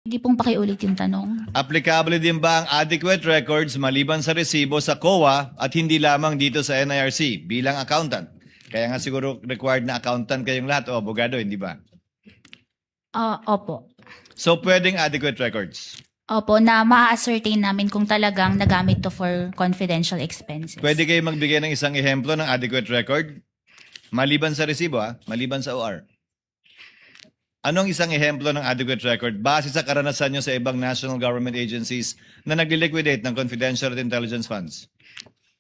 Hindi pong pakiulit yung tanong. Applicable din ba ang adequate records maliban sa resibo sa COA at hindi lamang dito sa NIRC bilang accountant? Kaya nga siguro required na accountant kayong lahat o abogado, hindi ba? Opo. So pwedeng adequate records. Opo, na ma-ascertain namin kung talagang nagamit to for confidential expenses. Pwede kayo magbigay ng isang ehemplo ng adequate record? Maliban sa resibo, maliban sa OR. Anong isang ehemplo ng adequate record base sa karanasan nyo sa ibang national government agencies na nag-liquidate ng confidential at intelligence funds?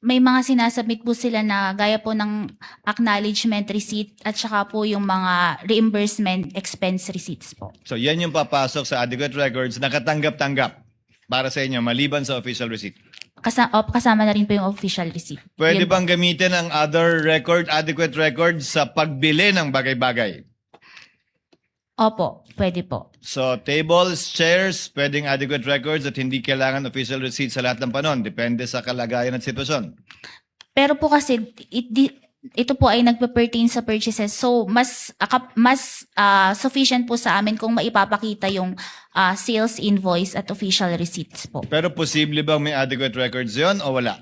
May mga sinasubmit po sila na gaya po ng acknowledgement receipt at saka po yung mga reimbursement expense receipts po. So yan yung papasok sa adequate records na katanggap-tanggap para sa inyo maliban sa official receipt. Kasama na rin po yung official receipt. Pwede Yun po. bang gamitin ang other record, adequate records sa pagbili ng bagay-bagay? Opo, pwede po. So tables, chairs, pwedeng adequate records at hindi kailangan official receipt sa lahat ng panon. Depende sa kalagayan at sitwasyon. Pero po kasi ito po ay nagpe-pertain sa purchases. So mas sufficient po sa amin kung maipapakita yung sales invoice at official receipts po. Pero posible bang may adequate records yon o wala?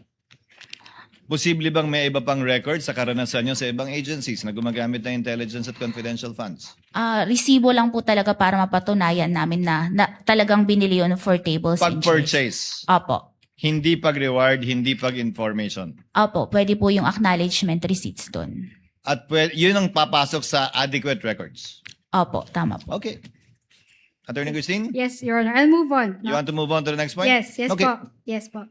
Posible bang may iba pang records sa karanasan nyo sa ibang agencies na gumagamit ng intelligence at confidential funds? Resibo lang po talaga para mapatunayan namin na talagang binili yun for tables and chairs. Pag-purchase, Opo. hindi pag-reward, hindi pag-information. Opo, pwede po yung acknowledgement receipts doon. At yun ang papasok sa adequate records. Opo, tama po. Okay. Attorney Christine, Yes, Your Honor. I'll move on. you want to move on to the next point? Yes, yes Okay. po. Yes po.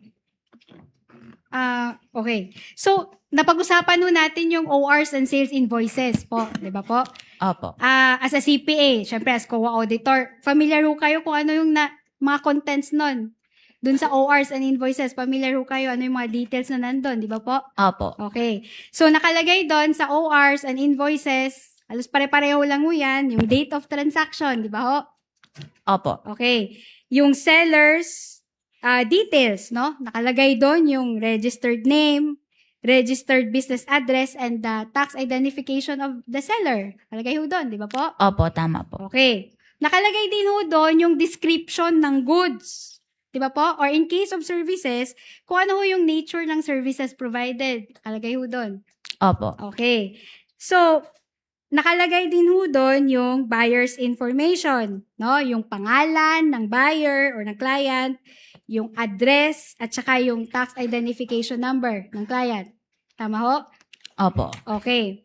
Okay. So, napag-usapan nun natin yung ORs and sales invoices po. Di ba po? Opo. As a CPA, syempre as COA auditor, familiar ho kayo kung ano yung mga contents nun. Dun sa ORs and invoices, familiar ho kayo ano yung mga details na nandun, di ba po? Opo. Okay. So, nakalagay doon sa ORs and invoices, halos pare-pareho lang ho yan, yung date of transaction, di ba ho? Opo. Okay. Yung seller's details, no? Nakalagay doon yung registered name, registered business address, and the tax identification of the seller. Nakalagay ho doon, di ba po? Opo, tama po. Okay. Nakalagay din ho doon yung description ng goods. Di ba po? Or in case of services, kung ano ho yung nature ng services provided. Nakalagay ho doon. Opo. Okay. So, nakalagay din ho doon yung buyer's information, no? Yung pangalan ng buyer or ng client, yung address, at saka yung tax identification number ng client. Tama ho? Opo. Okay.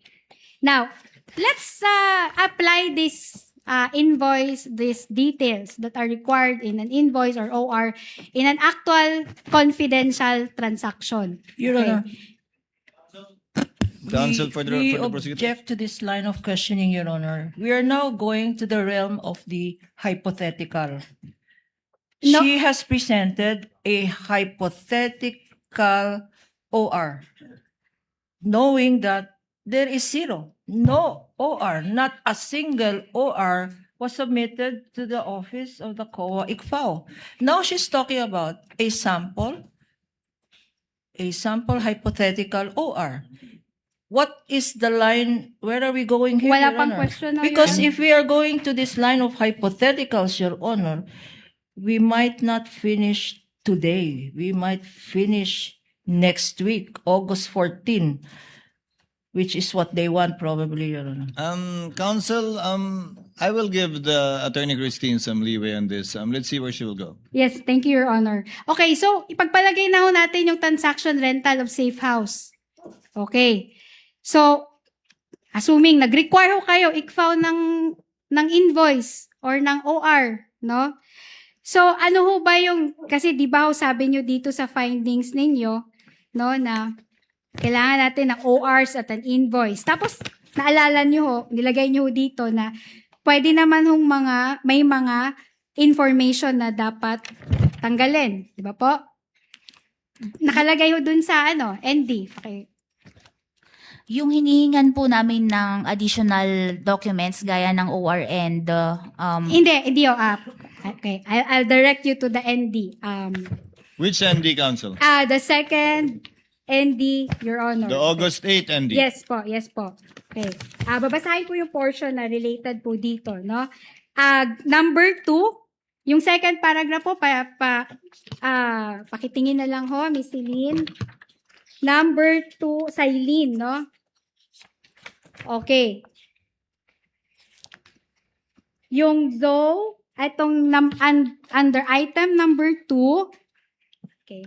Now, let's apply this invoice, these details that are required in an invoice or OR in an actual confidential transaction. Your Okay. Honor, Counsel for the prosecutor. object to this line of questioning, Your Honor. We are now going to the realm of the hypothetical. No. She has presented a hypothetical OR, knowing that there is zero, no OR, not a single OR was submitted to the office of the COA ICFAO. Now she's talking about a sample hypothetical OR. What is the line? Where are we going here, Wala Your pang Honor? question, no, Your Because Honor. if we are going to this line of hypotheticals, Your Honor, we might not finish today. We might finish next week, August 14, which is what they want probably, Your Honor. Counsel, I will give the Attorney Christine some leeway on this. Let's see where she will go. Yes, thank you, Your Honor. Okay, so ipagpalagay na ho natin yung transaction rental of safe house. Okay. So, assuming nag-require ho kayo, ICFAO ng invoice or ng OR, no? So, ano ho ba yung, kasi di ba ho sabi nyo dito sa findings ninyo, no, na kailangan natin ng ORs at an invoice. Tapos, naalala nyo ho, nilagay nyo ho dito na pwede naman hong may mga information na dapat tanggalin. Di ba po? Nakalagay ho dun sa ND. Okay. Yung hinihingan po namin ng additional documents gaya ng OR and Hindi ho. Okay. I'll direct you to the ND. Which ND, Counsel? The second ND, Your Honor. The August 8 ND. Yes po, yes po. Okay. Babasahin ko yung portion na related po dito, no? Number 2, Yung second paragraph po, pakitingin na lang ho, Miss Celine. Number 2, Silene, no? Okay. Yung though, itong under item number 2, okay.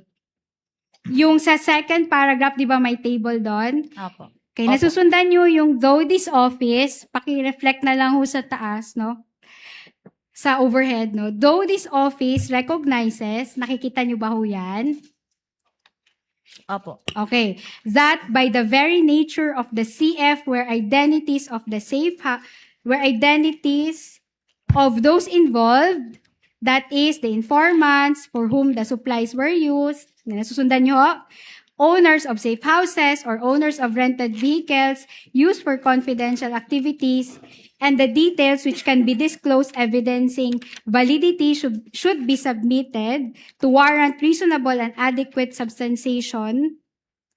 Yung sa second paragraph, di ba may table doon? Opo. Okay, Opo. nasusundan nyo yung though this office, paki-reflect na lang ho sa taas, no? Sa overhead, no? Though this office recognizes, nakikita nyo ba ho yan? Opo. Okay. That by the very nature of the CF where identities of the where identities of those involved, that is the informants for whom the supplies were used, nasusundan nyo ho? Owners of safe houses or owners of rented vehicles used for confidential activities, and the details which can be disclosed evidencing validity should be submitted to warrant reasonable and adequate substantiation.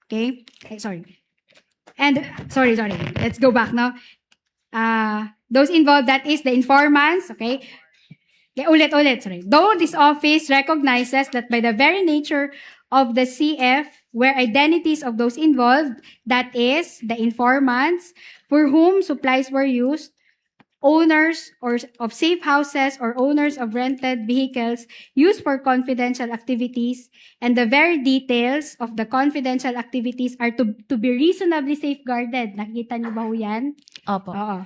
Okay? Sorry. And, sorry. Let's go back now. Those involved, that is the informants, okay? Okay, ulit, sorry. Though this office recognizes that by the very nature of the CF, where identities of those involved, that is, the informants, for whom supplies were used, owners of safe houses or owners of rented vehicles used for confidential activities, and the very details of the confidential activities are to be reasonably safeguarded. Nakikita niyo ba ho yan? Opo. Oo.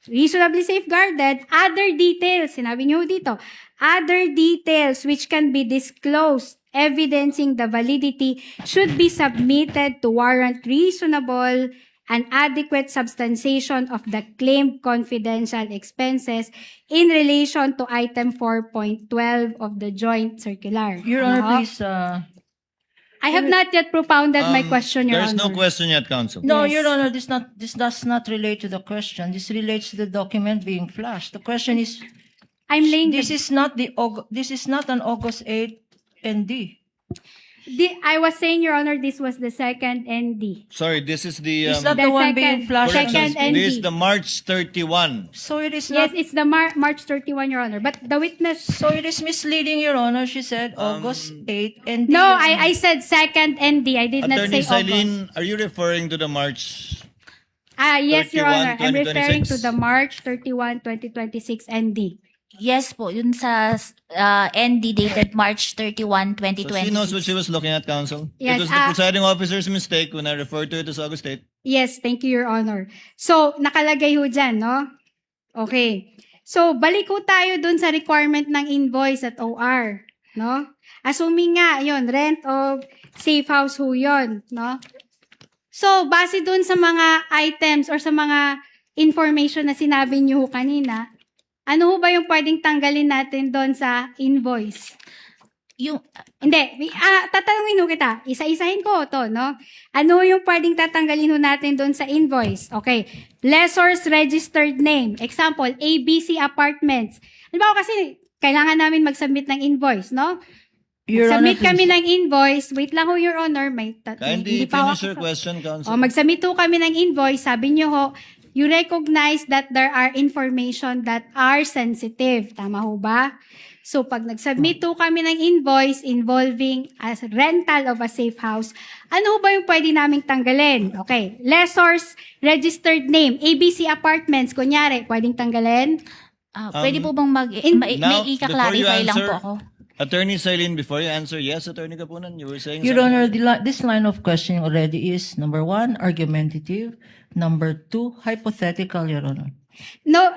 Reasonably safeguarded. Other details, sinabi niyo dito, other details which can be disclosed evidencing the validity should be submitted to warrant reasonable and adequate substantiation of the claimed confidential expenses in relation to item 4.12 of the joint circular. Your Honor, Ano? please. I have not yet propounded my question, Your There's Honor. no question yet, Counsel. No, Yes. Your Honor, this does not relate to the question. This relates to the document being flashed. The question is, I'm laying this is not an August 8 ND. I was saying, Your Honor, this was the second ND. Sorry, this is the... Is that The the one second- being flashed? second correction. This is ND. the March 31. So it is Yes, not. it's the March 31, Your Honor. But the witness... So it is misleading, Your Honor. She said August 8 ND. No, Your Honor. I said second ND. I did not Attorney say August. Silene, are you referring to the March? Yes, Your 31, Honor. I'm referring to 2026? the March 31, 2026 ND. Yes po, yun sa ND dated March 31, So she knows what 2026. she was looking at, Counsel. Yes, It was the presiding officer's mistake when I referred to it as August 8. Yes, thank you, Your Honor. So, nakalagay ho dyan, no? Okay. So, balik ho tayo dun sa requirement ng invoice at OR, no? Assuming nga, yun, rent of safe house ho yun, no? So, base dun sa mga items or sa mga information na sinabi niyo ho kanina, ano ho ba yung pwedeng tanggalin natin doon sa invoice? Yung, Hindi, tatanungin ho kita. Isa-isahin ko to, no? Ano yung pwedeng tatanggalin ho natin doon sa invoice? Okay. Lessor's registered name. Example, ABC Apartments. Ano ba kasi kailangan namin mag-submit ng invoice, no? Your Submit Honor, kami please. ng invoice. Wait lang ho, Your Honor. Kindly hindi pa finish your ako- question, Counsel. O, mag-submit ho kami ng invoice. Sabi niyo ho, you recognize that there are information that are sensitive. Tama ho ba? So, pag nag-submit ho kami ng invoice involving as rental of a safe house, ano ho ba yung pwede naming tanggalin? Okay. Lessor's registered name, ABC Apartments, kunyari, pwedeng tanggalin? pwede po bang may Now, ika-clarify lang answer, po ako? Attorney Silene, before you answer, yes, Attorney Kapunan, you were saying Your something? Honor, this line of questioning already is, number 1, argumentative. Number 2, hypothetical, Your Honor. No,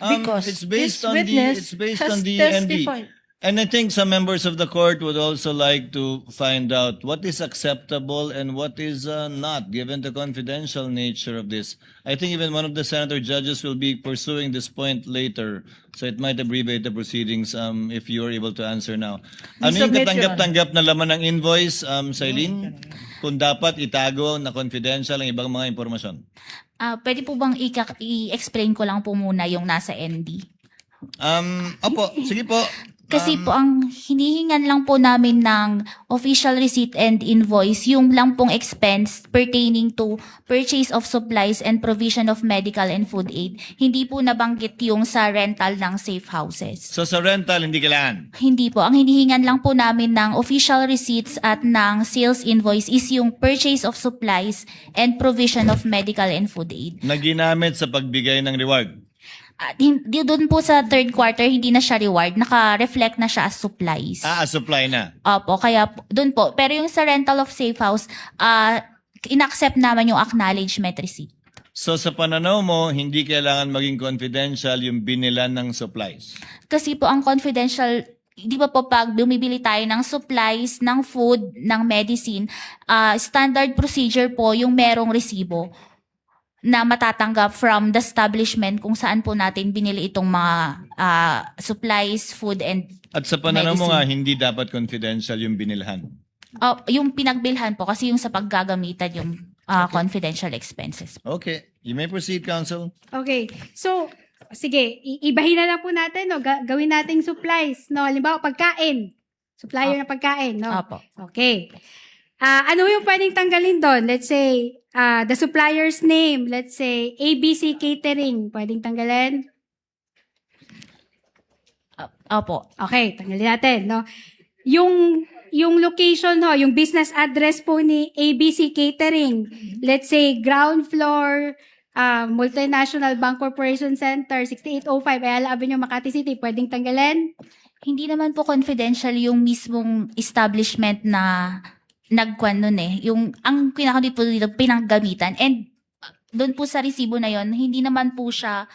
Because it's based this on the witness it's based has on the testified. ND. And I think some members of the court would also like to find out what is acceptable and what is not, given the confidential nature of this. I think even one of the senator judges will be pursuing this point later, so it might abbreviate the proceedings if you are able to answer now. Ano yung Submit, Your katanggap-tanggap na laman ng invoice, Silene? Kung dapat itago na confidential ang ibang mga impormasyon. Pwede po bang i-explain ko lang po muna yung nasa ND? Opo, sige po. Kasi po ang hinihingan lang po namin ng official receipt and invoice, yung lang pong expense pertaining to purchase of supplies and provision of medical and food aid. Hindi po nabanggit yung sa rental ng safe houses. So sa rental, hindi kailangan. Hindi po. Ang hinihingan lang po namin ng official receipts at ng sales invoice is yung purchase of supplies and provision of medical and food aid. Na ginamit sa pagbigay ng reward. At hindi doon po sa third quarter, hindi na siya reward. Naka-reflect na siya as supplies. Supply na. Opo, kaya doon po. Pero yung sa rental of safe house, inaccept naman yung acknowledgement receipt. So sa pananaw mo, hindi kailangan maging confidential yung binilan ng supplies. Kasi po ang confidential, di ba po pag bumibili tayo ng supplies, ng food, ng medicine, standard procedure po yung merong resibo na matatanggap from the establishment kung saan po natin binili itong mga supplies, food, and At sa pananaw mo medicine. nga, hindi dapat confidential yung binilhan. Yung pinagbilhan po kasi yung sa paggagamitan yung confidential expenses. Okay. You may proceed, counsel. Okay. So, sige, ibahin na lang po natin, no? Gawin nating supplies, no? Halimbawa, pagkain. Supplier ng pagkain, no? Opo. Okay. Ano yung pwedeng tanggalin doon? Let's say, the supplier's name. Let's say, ABC Catering. Pwedeng tanggalin? Opo. Okay, tanggalin natin, no? Yung location ho, yung business address po ni ABC Catering. Let's say, ground floor, Multinational Bank Corporation Center, 6805, Ayala Avenue, Makati City. Pwedeng tanggalin? Hindi naman po confidential yung mismong establishment na nagkwan nun eh. Yung, ang kinakandit po dito, pinanggamitan. And doon po sa resibo na yon, hindi naman po siya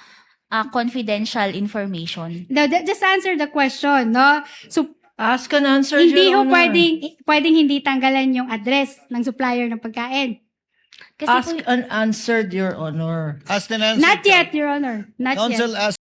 confidential information. No, just answer the question, no? So, Ask and answer, hindi Your ho Honor. pwedeng hindi tanggalan yung address ng supplier ng pagkain. Kasi Ask po, and answered, Your Honor. Ask and answer. Not yet, Your Honor. Not yet. Counsel, ask